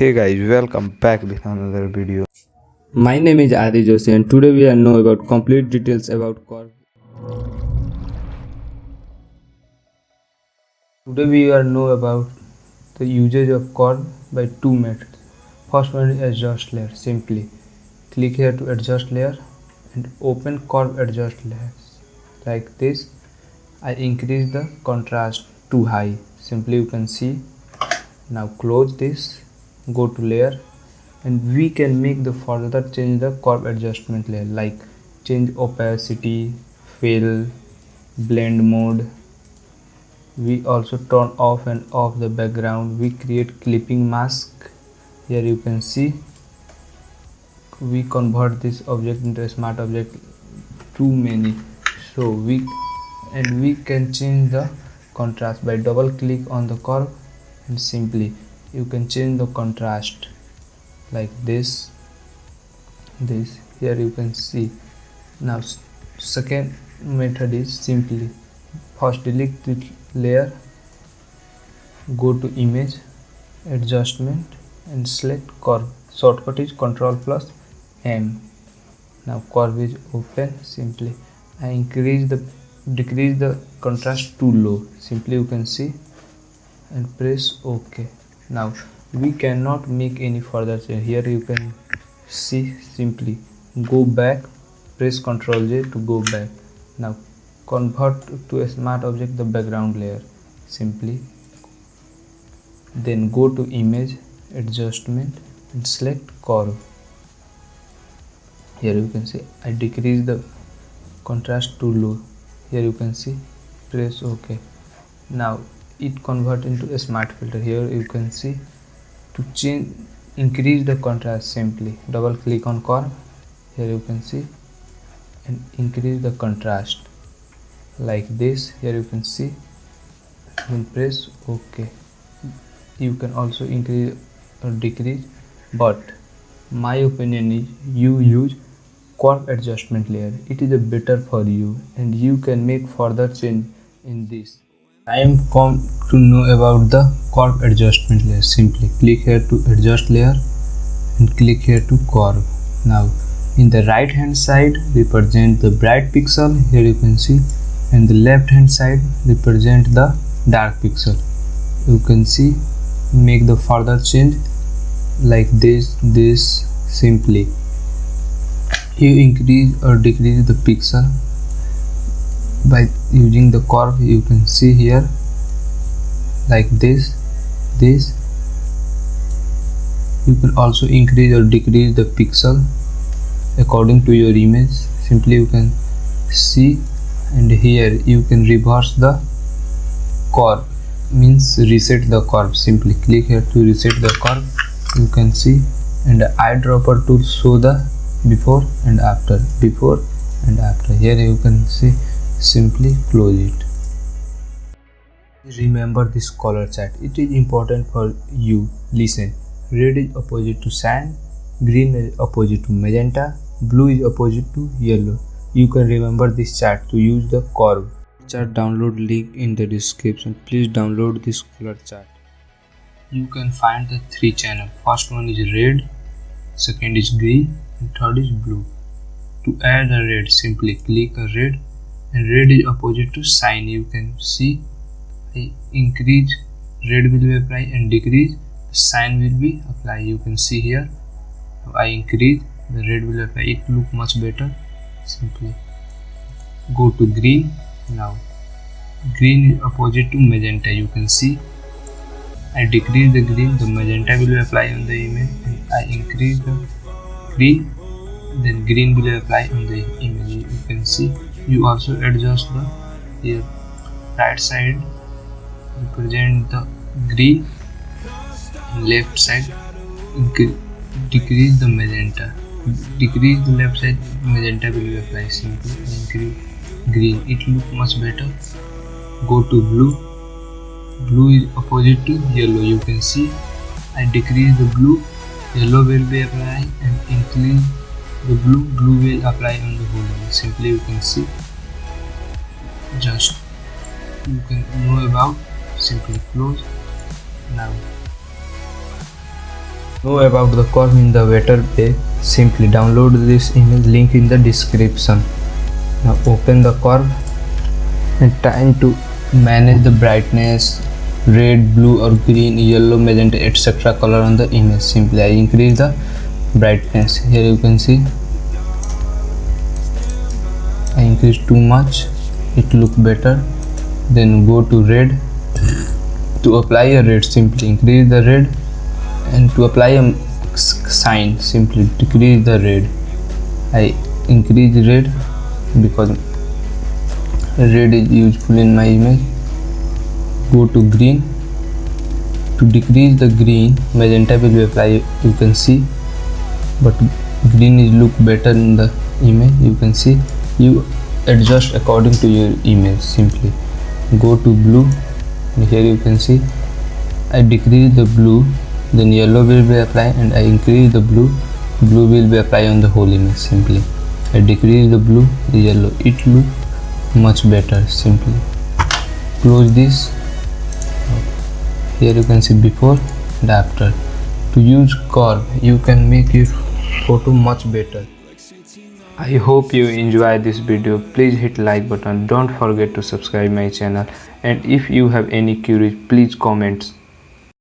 Hey guys, welcome back with another video. My name is Adi Joshi and today we will know about complete details about curve. Today we will know about the usage of curve by two methods. First one is adjust layer. Simply click here to adjust layer and open curve adjust layers. Like this, I increase the contrast to high. Simply you can see. Now close this, go to layer, and we can make the further change the curve adjustment layer, like change opacity, fill, blend mode. We also turn off and off the background. We create clipping mask. Here you can see we convert this object into a smart object too many, so we can change the contrast by double click on the curve, and simply you can change the contrast like this. Here you can see. Now second method is simply first delete the layer, go to image, adjustment, and select curve. Shortcut is Ctrl plus M. Now curve is open. Simply I decrease the contrast too low. Simply you can see and press OK. Now we cannot make any further change. Here you can see, simply go back, press Ctrl J to go back. Now convert to a smart object the background layer. Simply then go to image, adjustment, and select curve. Here you can see I decrease the contrast too low. Here you can see, press OK. Now it convert into a smart filter. Here you can see, to change increase the contrast, simply double click on curve. Here you can see and increase the contrast like this. Here you can see, then press OK. You can also increase or decrease, but my opinion is you use curve adjustment layer. It is a better for you and you can make further change in this. Time come to know about the curve adjustment layer. Simply click here to adjust layer and click here to curve. Now in the right hand side represent the bright pixel. Here you can see, and the left hand side represent the dark pixel. You can see, make the further change like this. Simply you increase or decrease the pixel by using the curve. You can see here like this. You can also increase or decrease the pixel according to your image. Simply you can see, and here you can reverse the curve, means reset the curve. Simply click here to reset the curve. You can see, and the eyedropper tool show the before and after. Here you can see, simply close it. Remember this color chart, it is important for you. Listen, red is opposite to cyan, green is opposite to magenta, blue is opposite to yellow. You can remember this chart to use the curve. Chart download link in the description. Please download this color chart. You can find the three channels. First one is red, second is green, and third is blue. To add a red, simply click a red, and red is opposite to cyan. You can see I increase, red will be apply, and decrease, cyan will be apply. You can see here I increase, the red will apply. It look much better. Simply go to green. Now green is opposite to magenta. You can see I decrease the green, the magenta will apply on the image, and I increase the green, then green will apply on the image. You can see, you also adjust the here right side represent the green, and left side decrease the magenta. Decrease the left side, magenta will apply. Simply increase green, it look much better. Go to blue. Blue is opposite to yellow. You can see I decrease the blue, yellow will be apply, and increase the blue will apply on the whole image. Simply you can see, just you can know about. Simply close. Now Know about the curve in the better way, simply download this image link in the description. Now open the curve and try to manage the brightness, red, blue or green, yellow, magenta, etc. color on the image. Simply I increase the brightness. Here you can see I increase too much, it look better. Then go to red. To apply a red, simply increase the red, and to apply a sign, simply decrease the red. I increase red because red is useful in my image. Go to green. To decrease the green, magenta will be applied, you can see, but green is look better in the image. You can see, you adjust according to your image. Simply go to blue. Here you can see I decrease the blue, then yellow will be applied, and I increase the blue will be applied on the whole image. Simply I decrease the blue, the yellow, it look much better. Simply close this. Here you can see before and after. To use curve, you can make your photo much better. I hope you enjoy this video. Please hit like button. Don't forget to subscribe my channel, and if you have any queries, please comment.